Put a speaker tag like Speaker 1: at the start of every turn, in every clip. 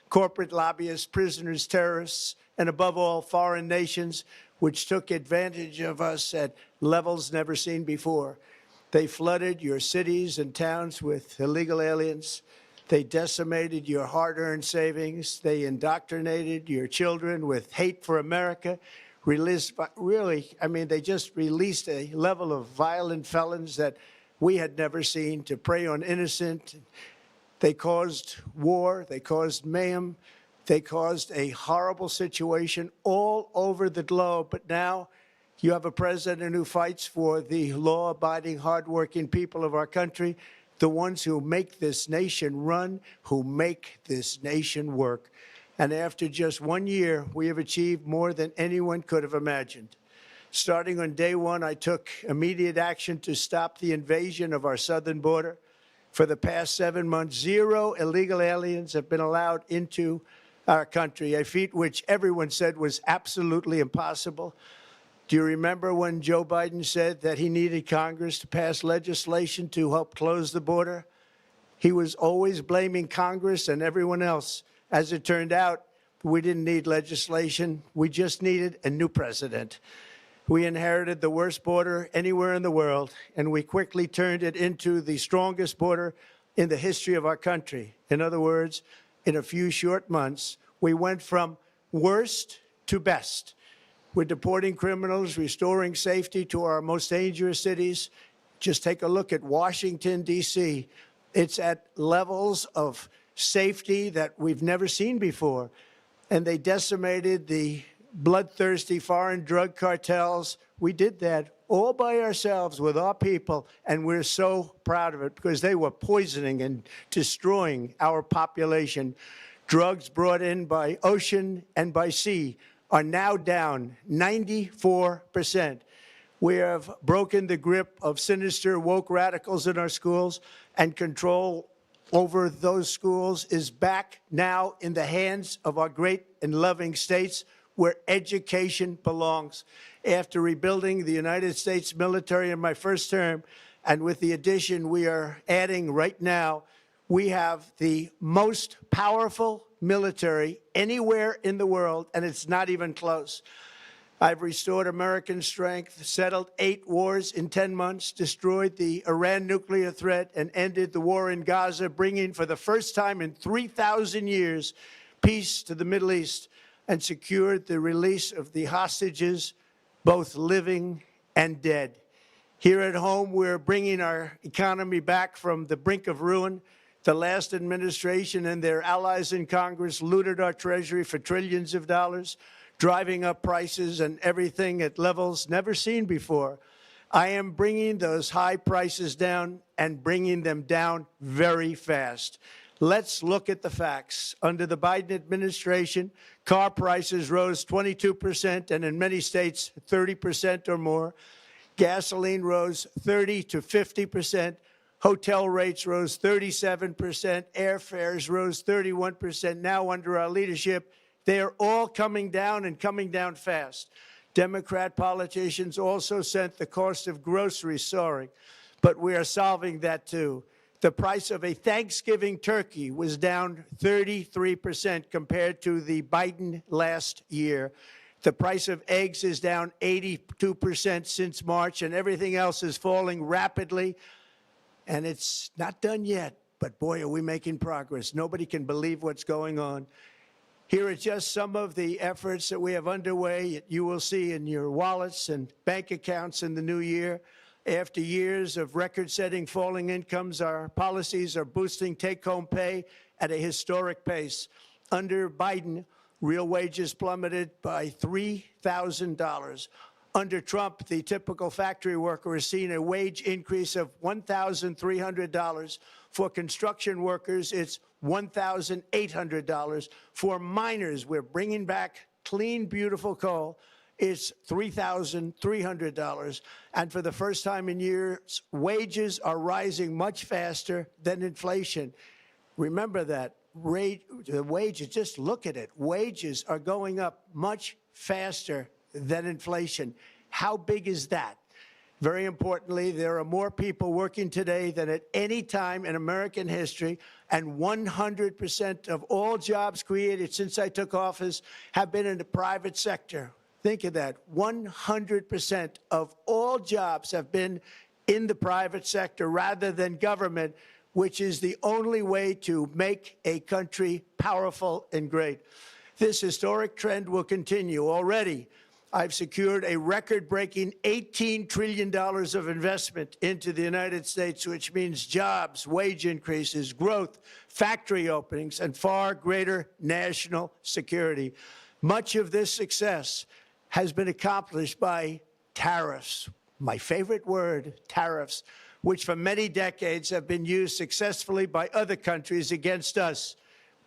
Speaker 1: corporate lobbyists, prisoners, terrorists, and above all, foreign nations, which took advantage of us at levels never seen before. They flooded your cities and towns with illegal aliens. They decimated your hard-earned savings. They indoctrinated your children with hate for America. They just released a level of violent felons that we had never seen to prey on innocent. They caused war. They caused mayhem. They caused a horrible situation all over the globe. But now you have a president who fights for the law-abiding, hardworking people of our country, the ones who make this nation run, who make this nation work. And after just 1 year, we have achieved more than anyone could have imagined. Starting on day one, I took immediate action to stop the invasion of our southern border. For the past 7 months, 0 illegal aliens have been allowed into our country, a feat which everyone said was absolutely impossible. Do you remember when Joe Biden said that he needed Congress to pass legislation to help close the border? He was always blaming Congress and everyone else. As it turned out, we didn't need legislation. We just needed a new president. We inherited the worst border anywhere in the world, and we quickly turned it into the strongest border in the history of our country. In other words, in a few short months, we went from worst to best. We're deporting criminals, restoring safety to our most dangerous cities. Just take a look at Washington, D.C. It's at levels of safety that we've never seen before. And they decimated the bloodthirsty foreign drug cartels. We did that all by ourselves with our people, and we're so proud of it because they were poisoning and destroying our population. Drugs brought in by ocean and by sea are now down 94%. We have broken the grip of sinister woke radicals in our schools, and control over those schools is back now in the hands of our great and loving states where education belongs. After rebuilding the United States military in my first term, and with the addition we are adding right now, we have the most powerful military anywhere in the world, and it's not even close. I've restored American strength, settled 8 wars in 10 months, destroyed the Iran nuclear threat, and ended the war in Gaza, bringing for the first time in 3,000 years peace to the Middle East, and secured the release of the hostages, both living and dead. Here at home, we're bringing our economy back from the brink of ruin. The last administration and their allies in Congress looted our Treasury for trillions of dollars, driving up prices and everything at levels never seen before. I am bringing those high prices down and bringing them down very fast. Let's look at the facts. Under the Biden administration, car prices rose 22%, and in many states, 30% or more. Gasoline rose 30 to 50%. Hotel rates rose 37%. Airfares rose 31%. Now, under our leadership, they are all coming down and coming down fast. Democrat politicians also sent the cost of groceries soaring, but we are solving that too. The price of a Thanksgiving turkey was down 33% compared to the Biden last year. The price of eggs is down 82% since March, and everything else is falling rapidly. And it's not done yet, but boy, are we making progress. Nobody can believe what's going on. Here are just some of the efforts that we have underway. You will see in your wallets and bank accounts in the new year. After years of record-setting falling incomes, our policies are boosting take-home pay at a historic pace. Under Biden, real wages plummeted by $3,000. Under Trump, the typical factory worker has seen a wage increase of $1,300. For construction workers, it's $1,800. For miners, we're bringing back clean, beautiful coal. It's $3,300. And for the first time in years, wages are rising much faster than inflation. Remember that. The wages, just look at it. Wages are going up much faster than inflation. How big is that? Very importantly, there are more people working today than at any time in American history, and 100% of all jobs created since I took office have been in the private sector. Think of that. 100% of all jobs have been in the private sector rather than government, which is the only way to make a country powerful and great. This historic trend will continue. Already, I've secured a record-breaking $18 trillion of investment into the United States, which means jobs, wage increases, growth, factory openings, and far greater national security. Much of this success has been accomplished by tariffs. My favorite word, tariffs, which for many decades have been used successfully by other countries against us,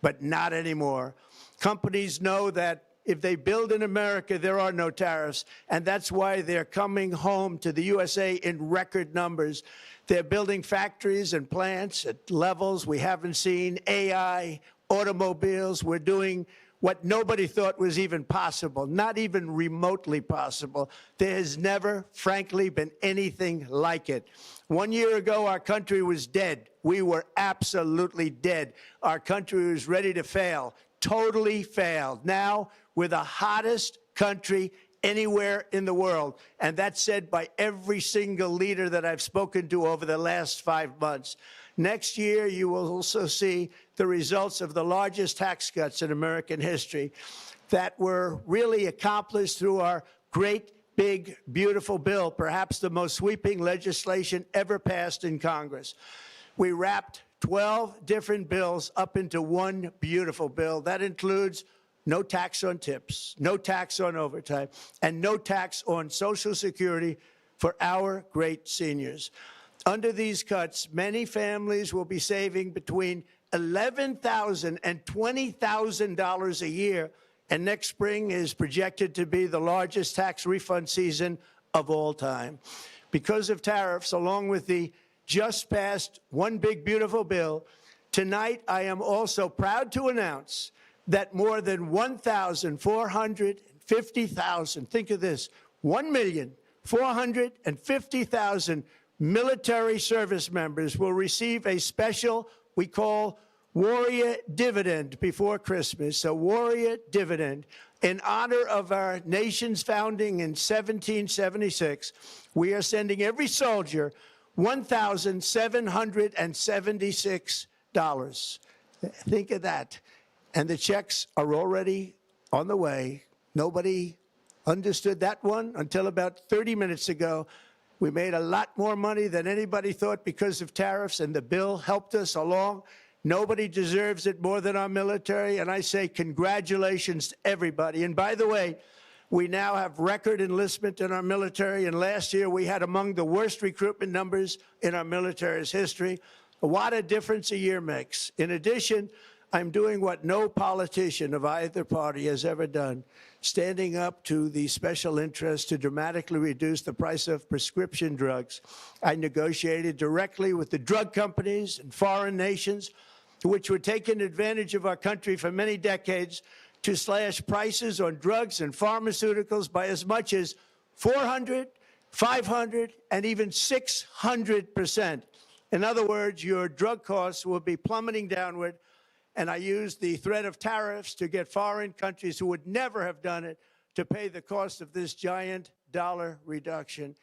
Speaker 1: but not anymore. Companies know that if they build in America, there are no tariffs, and that's why they're coming home to the USA in record numbers. They're building factories and plants at levels we haven't seen, AI, automobiles. We're doing what nobody thought was even possible, not even remotely possible. There has never, frankly, been anything like it. 1 year ago, our country was dead. We were absolutely dead. Our country was ready to fail, totally failed. Now, we're the hottest country anywhere in the world, and that's said by every single leader that I've spoken to over the last 5 months. Next year, you will also see the results of the largest tax cuts in American history that were really accomplished through our great, big, beautiful bill, perhaps the most sweeping legislation ever passed in Congress. We wrapped 12 different bills up into one beautiful bill. That includes no tax on tips, no tax on overtime, and no tax on Social Security for our great seniors. Under these cuts, many families will be saving between $11,000 and $20,000 a year, and next spring is projected to be the largest tax refund season of all time. Because of tariffs, along with the just passed One Big Beautiful Bill, tonight I am also proud to announce that more than 1,450,000, think of this, 1,450,000 military service members will receive a special, we call Warrior Dividend before Christmas, a Warrior Dividend. In honor of our nation's founding in 1776, we are sending every soldier $1,776. Think of that. And the checks are already on the way. Nobody understood that one until about 30 minutes ago. We made a lot more money than anybody thought because of tariffs, and the bill helped us along. Nobody deserves it more than our military, and I say congratulations to everybody. And by the way, we now have record enlistment in our military, and last year we had among the worst recruitment numbers in our military's history. What a difference a year makes. In addition, I'm doing what no politician of either party has ever done, standing up to the special interests to dramatically reduce the price of prescription drugs. I negotiated directly with the drug companies and foreign nations, which were taking advantage of our country for many decades, to slash prices on drugs and pharmaceuticals by as much as 400, 500, and even 600%. In other words, your drug costs will be plummeting downward. And I used the threat of tariffs to get foreign countries who would never have done it to pay the cost of this giant dollar reduction.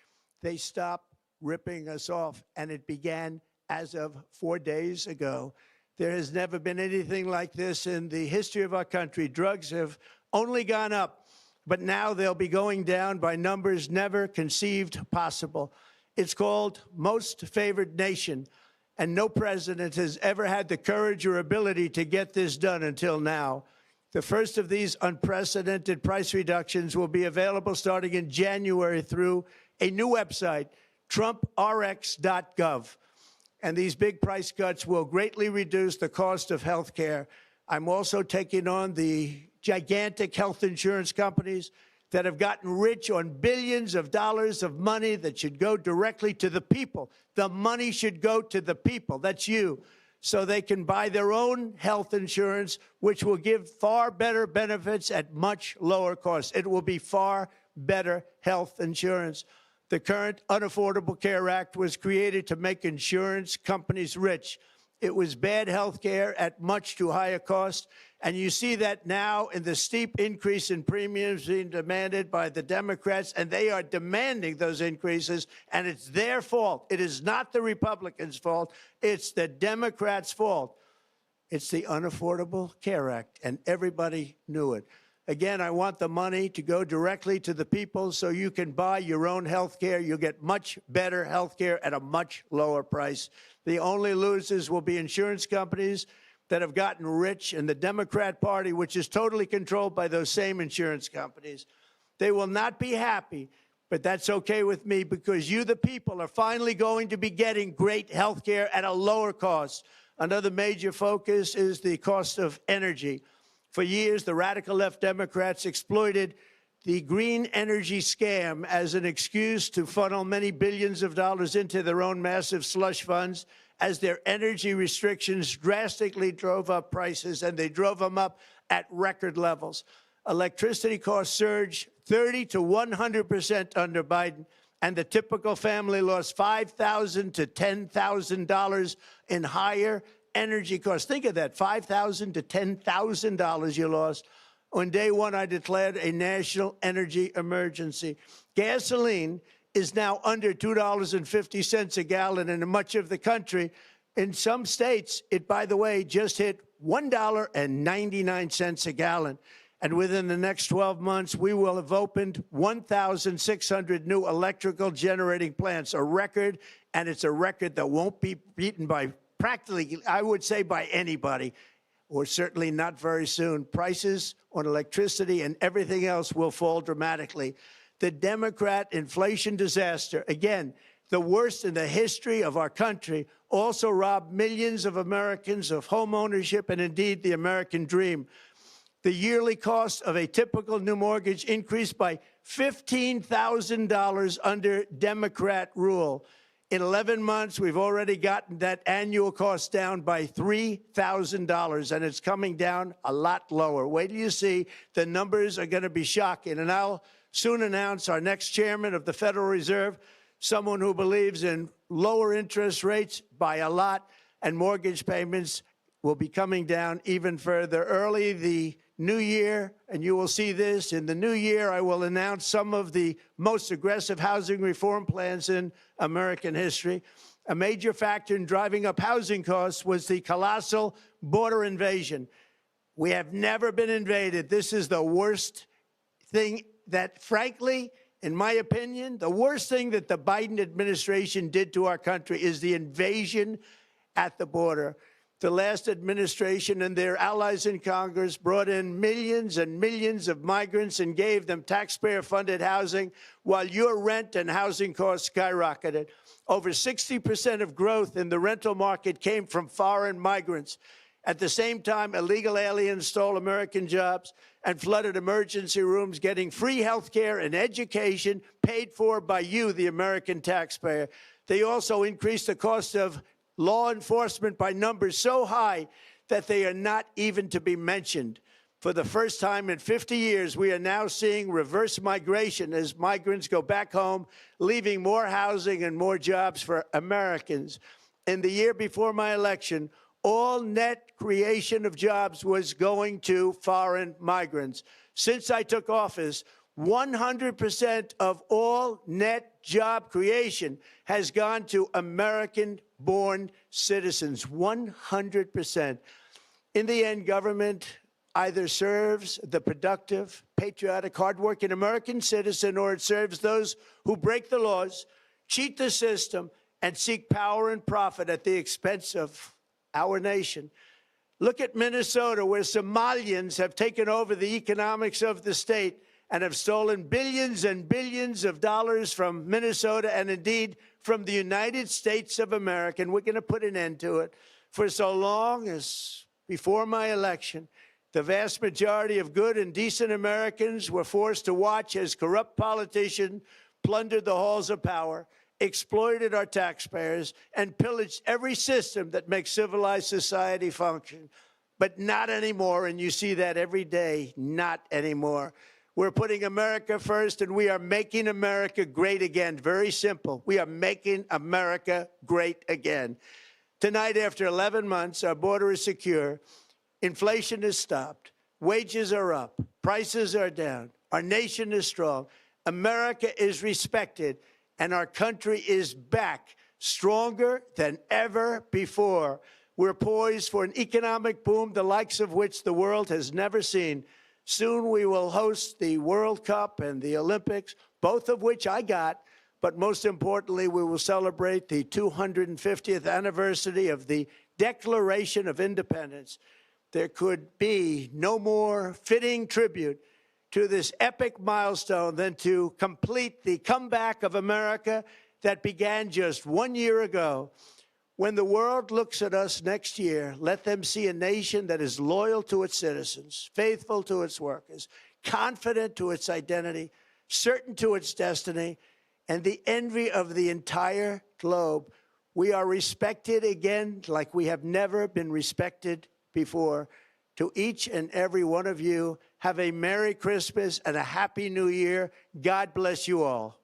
Speaker 1: They stopped ripping us off, and it began as of 4 days ago. There has never been anything like this in the history of our country. Drugs have only gone up, but now they'll be going down by numbers never conceived possible. It's called Most Favored Nation. And no president has ever had the courage or ability to get this done until now. The first of these unprecedented price reductions will be available starting in January through a new website, TrumpRx.gov. And these big price cuts will greatly reduce the cost of health care. I'm also taking on the gigantic health insurance companies that have gotten rich on billions of dollars of money that should go directly to the people. The money should go to the people, that's you, so they can buy their own health insurance, which will give far better benefits at much lower cost. It will be far better health insurance. The current Unaffordable Care Act was created to make insurance companies rich. It was bad health care at much too high a cost. And you see that now in the steep increase in premiums being demanded by the Democrats, and they are demanding those increases, and it's their fault. It is not the Republicans' fault. It's the Democrats' fault. It's the Unaffordable Care Act, and everybody knew it. Again, I want the money to go directly to the people so you can buy your own health care. You'll get much better health care at a much lower price. The only losers will be insurance companies that have gotten rich, and the Democrat Party, which is totally controlled by those same insurance companies. They will not be happy, but that's okay with me because you, the people, are finally going to be getting great health care at a lower cost. Another major focus is the cost of energy. For years, the radical left Democrats exploited the green energy scam as an excuse to funnel many billions of dollars into their own massive slush funds as their energy restrictions drastically drove up prices, and they drove them up at record levels. Electricity costs surged 30 to 100% under Biden, and the typical family lost $5,000 to $10,000 in higher energy costs. Think of that, $5,000 to $10,000 you lost. On day one, I declared a national energy emergency. Gasoline is now under $2.50 a gallon in much of the country. In some states, it, by the way, just hit $1.99 a gallon. And within the next 12 months, we will have opened 1,600 new electrical generating plants, a record, and it's a record that won't be beaten by practically, I would say, by anybody, or certainly not very soon. Prices on electricity and everything else will fall dramatically. The Democrat inflation disaster, again, the worst in the history of our country, also robbed millions of Americans of home ownership and indeed the American dream. The yearly cost of a typical new mortgage increased by $15,000 under Democrat rule. In 11 months, we've already gotten that annual cost down by $3,000, and it's coming down a lot lower. Wait till you see. The numbers are going to be shocking. And I'll soon announce our next chairman of the Federal Reserve, someone who believes in lower interest rates by a lot, and mortgage payments will be coming down even further. Early the new year, and you will see this, in the new year, I will announce some of the most aggressive housing reform plans in American history. A major factor in driving up housing costs was the colossal border invasion. We have never been invaded. This is the worst thing that, frankly, in my opinion, the worst thing that the Biden administration did to our country is the invasion at the border. The last administration and their allies in Congress brought in millions and millions of migrants and gave them taxpayer-funded housing while your rent and housing costs skyrocketed. Over 60% of growth in the rental market came from foreign migrants. At the same time, illegal aliens stole American jobs and flooded emergency rooms, getting free health care and education paid for by you, the American taxpayer. They also increased the cost of law enforcement by numbers so high that they are not even to be mentioned. For the first time in 50 years, we are now seeing reverse migration as migrants go back home, leaving more housing and more jobs for Americans. In the year before my election, all net creation of jobs was going to foreign migrants. Since I took office, 100% of all net job creation has gone to American-born citizens, 100%. In the end, government either serves the productive, patriotic, hardworking American citizen, or it serves those who break the laws, cheat the system, and seek power and profit at the expense of our nation. Look at Minnesota, where Somalians have taken over the economics of the state and have stolen billions and billions of dollars from Minnesota and indeed from the United States of America. And we're going to put an end to it. For so long as before my election, the vast majority of good and decent Americans were forced to watch as corrupt politicians plundered the halls of power, exploited our taxpayers, and pillaged every system that makes civilized society function. But not anymore, and you see that every day, not anymore. We're putting America first, and we are making America great again. Very simple. We are making America great again. Tonight, after 11 months, our border is secure. Inflation is stopped. Wages are up. Prices are down. Our nation is strong. America is respected, and our country is back, stronger than ever before. We're poised for an economic boom, the likes of which the world has never seen. Soon we will host the World Cup and the Olympics, both of which I got. But most importantly, we will celebrate the 250th anniversary of the Declaration of Independence. There could be no more fitting tribute to this epic milestone than to complete the comeback of America that began just 1 year ago. When the world looks at us next year, let them see a nation that is loyal to its citizens, faithful to its workers, confident to its identity, certain to its destiny, and the envy of the entire globe. We are respected again like we have never been respected before. To each and every one of you, have a Merry Christmas and a Happy New Year. God bless you all.